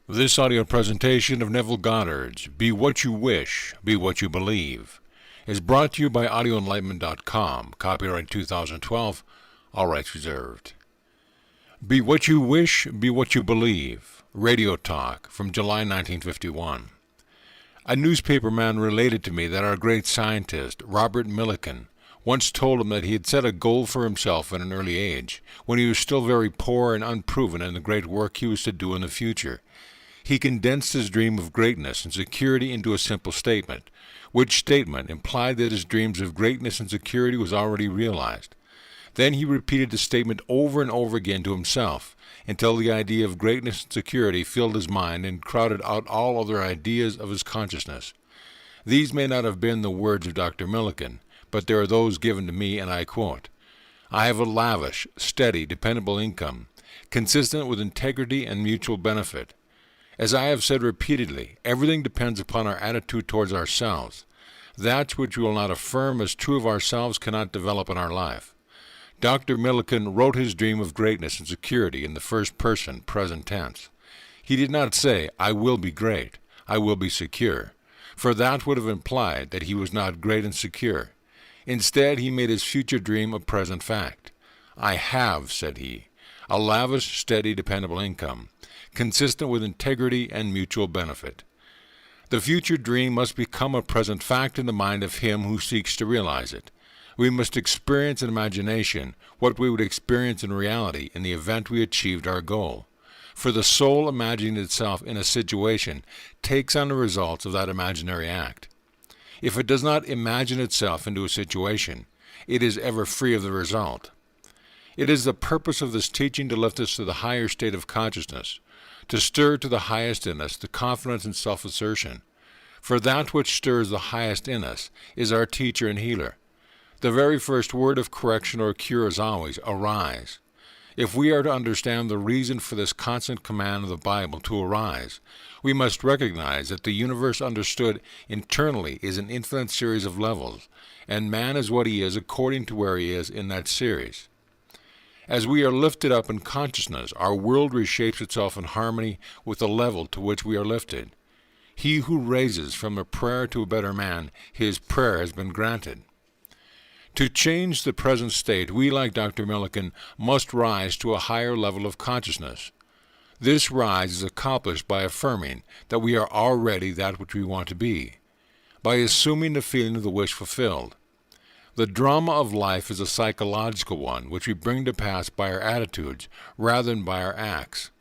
This audio presentation of Neville Goddard's Be What You Wish, Be What You Believe is brought to you by audioenlightenment.com, copyright 2012, all rights reserved. Be What You Wish, Be What You Believe, radio talk from July 1951. A newspaperman related to me that our great scientist, Robert Millikan, once told him that he had set a goal for himself at an early age, when he was still very poor and unproven in the great work he was to do in the future. He condensed his dream of greatness and security into a simple statement, which statement implied that his dreams of greatness and security was already realized. Then he repeated the statement over and over again to himself, until the idea of greatness and security filled his mind and crowded out all other ideas of his consciousness. These may not have been the words of Dr. Millikan, but there are those given to me, and I quote, "I have a lavish, steady, dependable income, consistent with integrity and mutual benefit. As I have said repeatedly, everything depends upon our attitude towards ourselves. That which we will not affirm as true of ourselves cannot develop in our life." Dr. Millikan wrote his dream of greatness and security in the first person, present tense. He did not say, "I will be great, I will be secure," for that would have implied that he was not great and secure. Instead, he made his future dream a present fact. "I have," said he, "a lavish, steady, dependable income, consistent with integrity and mutual benefit." The future dream must become a present fact in the mind of him who seeks to realize it. We must experience in imagination what we would experience in reality in the event we achieved our goal. For the soul imagining itself in a situation takes on the results of that imaginary act. If it does not imagine itself into a situation, it is ever free of the result. It is the purpose of this teaching to lift us to the higher state of consciousness, to stir to the highest in us the confidence and self-assertion. For that which stirs the highest in us is our teacher and healer. The very first word of correction or cure is always, "Arise." If we are to understand the reason for this constant command of the Bible to arise, we must recognize that the universe understood internally is an infinite series of levels, and man is what he is according to where he is in that series. As we are lifted up in consciousness, our world reshapes itself in harmony with the level to which we are lifted. He who raises from a prayer to a better man, his prayer has been granted. To change the present state, we, like Dr. Millikan, must rise to a higher level of consciousness. This rise is accomplished by affirming that we are already that which we want to be, by assuming the feeling of the wish fulfilled. The drama of life is a psychological one, which we bring to pass by our attitudes rather than by our acts.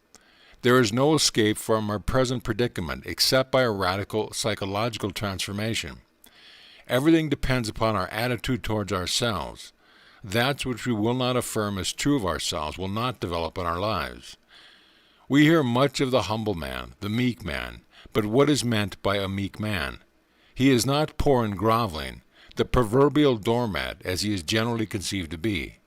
There is no escape from our present predicament except by a radical psychological transformation. Everything depends upon our attitude towards ourselves. That which we will not affirm as true of ourselves will not develop in our lives. We hear much of the humble man, the meek man, but what is meant by a meek man? He is not poor and groveling, the proverbial doormat as he is generally conceived to be.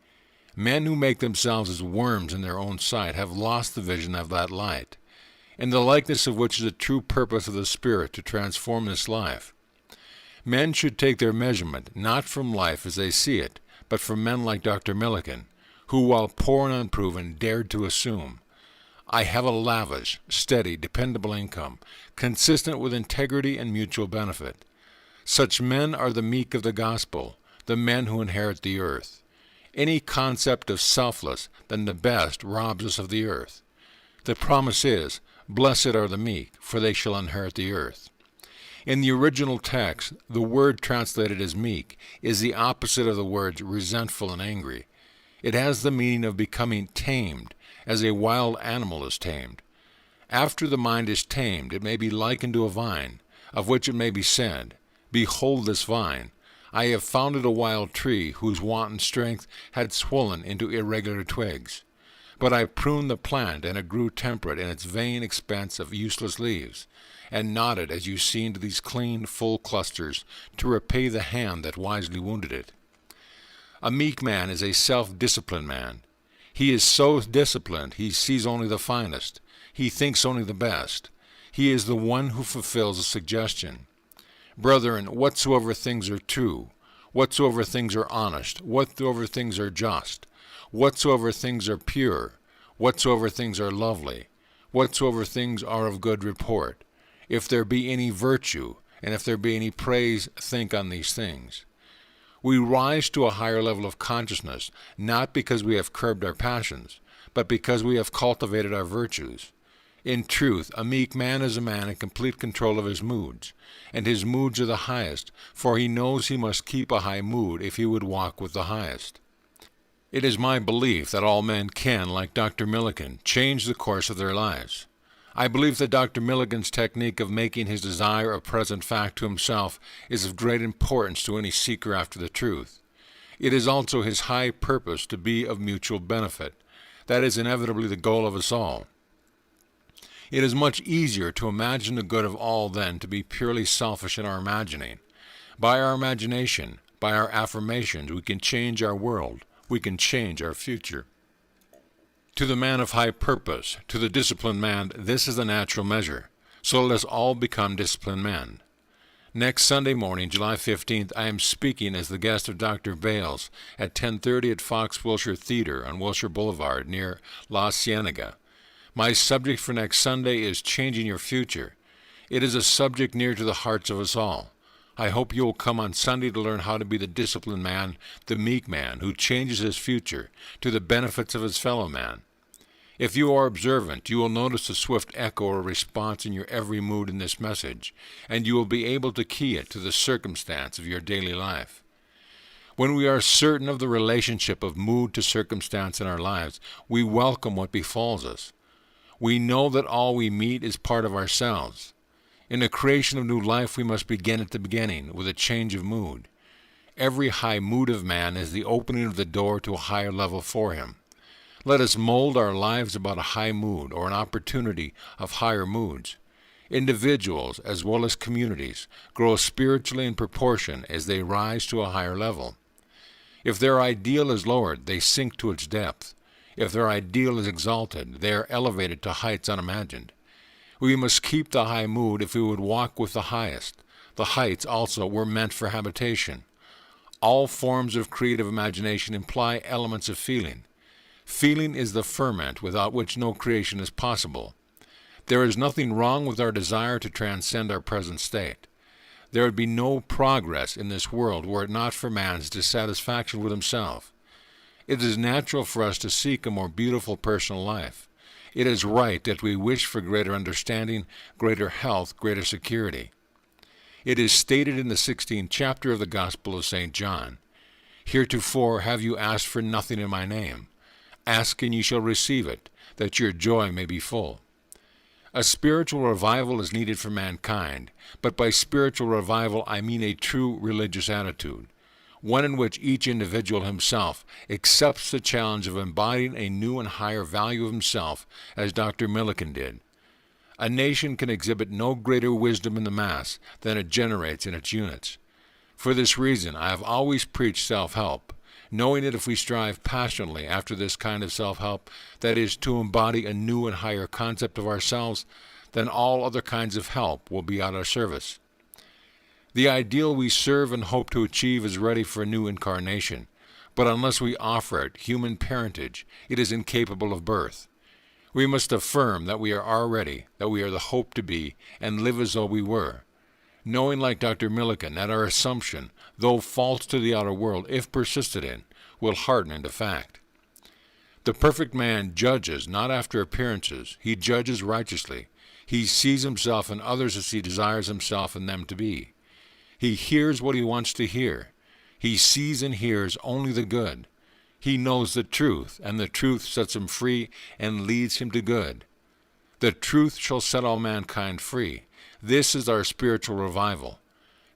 Men who make themselves as worms in their own sight have lost the vision of that light, in the likeness of which is the true purpose of the Spirit to transform this life. Men should take their measurement not from life as they see it, but from men like Dr. Millikan, who, while poor and unproven, dared to assume, "I have a lavish, steady, dependable income, consistent with integrity and mutual benefit." Such men are the meek of the gospel, the men who inherit the earth. Any concept of selfless than the best robs us of the earth. The promise is, "Blessed are the meek, for they shall inherit the earth." In the original text, the word translated as meek is the opposite of the words resentful and angry. It has the meaning of becoming tamed, as a wild animal is tamed. After the mind is tamed, it may be likened to a vine, of which it may be said, "Behold this vine, I have founded a wild tree whose wanton strength had swollen into irregular twigs. But I pruned the plant, and it grew temperate in its vain expanse of useless leaves, and nodded as you see into these clean, full clusters, to repay the hand that wisely wounded it." A meek man is a self-disciplined man. He is so disciplined he sees only the finest. He thinks only the best. He is the one who fulfills a suggestion. "Brethren, whatsoever things are true, whatsoever things are honest, whatsoever things are just, whatsoever things are pure, whatsoever things are lovely, whatsoever things are of good report, if there be any virtue, and if there be any praise, think on these things. We rise to a higher level of consciousness, not because we have curbed our passions, but because we have cultivated our virtues. In truth, a meek man is a man in complete control of his moods, and his moods are the highest, for he knows he must keep a high mood if he would walk with the highest. It is my belief that all men can, like Dr. Millikan, change the course of their lives. I believe that Dr. Millikan's technique of making his desire a present fact to himself is of great importance to any seeker after the truth. It is also his high purpose to be of mutual benefit. That is inevitably the goal of us all. It is much easier to imagine the good of all than to be purely selfish in our imagining. By our imagination, by our affirmations, we can change our world. We can change our future. To the man of high purpose, to the disciplined man, this is the natural measure. So let us all become disciplined men. Next Sunday morning, July 15th, I am speaking as the guest of Dr. Bales at 10:30 at Fox Wilshire Theater on Wilshire Boulevard near La Cienega. My subject for next Sunday is Changing Your Future. It is a subject near to the hearts of us all. I hope you will come on Sunday to learn how to be the disciplined man, the meek man, who changes his future to the benefits of his fellow man. If you are observant, you will notice a swift echo or response in your every mood in this message, and you will be able to key it to the circumstance of your daily life. When we are certain of the relationship of mood to circumstance in our lives, we welcome what befalls us. We know that all we meet is part of ourselves. In the creation of new life, we must begin at the beginning, with a change of mood. Every high mood of man is the opening of the door to a higher level for him. Let us mold our lives about a high mood or an opportunity of higher moods. Individuals, as well as communities, grow spiritually in proportion as they rise to a higher level. If their ideal is lowered, they sink to its depth. If their ideal is exalted, they are elevated to heights unimagined. We must keep the high mood if we would walk with the highest. The heights also were meant for habitation. All forms of creative imagination imply elements of feeling. Feeling is the ferment without which no creation is possible. There is nothing wrong with our desire to transcend our present state. There would be no progress in this world were it not for man's dissatisfaction with himself. It is natural for us to seek a more beautiful personal life. It is right that we wish for greater understanding, greater health, greater security. It is stated in the 16th chapter of the Gospel of St. John, "Heretofore have you asked for nothing in my name. Ask and ye shall receive it, that your joy may be full." A spiritual revival is needed for mankind, but by spiritual revival I mean a true religious attitude, one in which each individual himself accepts the challenge of embodying a new and higher value of himself, as Dr. Millikan did. A nation can exhibit no greater wisdom in the mass than it generates in its units. For this reason, I have always preached self-help, knowing that if we strive passionately after this kind of self-help, that is, to embody a new and higher concept of ourselves, then all other kinds of help will be at our service. The ideal we serve and hope to achieve is ready for a new incarnation, but unless we offer it human parentage, it is incapable of birth. We must affirm that we are already, that we are the hope to be, and live as though we were, knowing like Dr. Millikan that our assumption, though false to the outer world, if persisted in, will harden into fact. The perfect man judges not after appearances, he judges righteously. He sees himself and others as he desires himself and them to be. He hears what he wants to hear. He sees and hears only the good. He knows the truth, and the truth sets him free and leads him to good. The truth shall set all mankind free. This is our spiritual revival.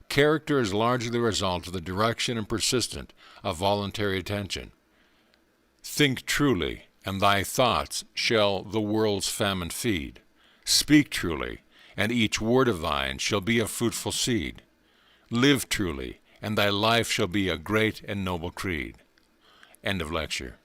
Character is largely the result of the direction and persistent of voluntary attention. Think truly, and thy thoughts shall the world's famine feed. Speak truly, and each word of thine shall be a fruitful seed. Live truly, and thy life shall be a great and noble creed. End of lecture.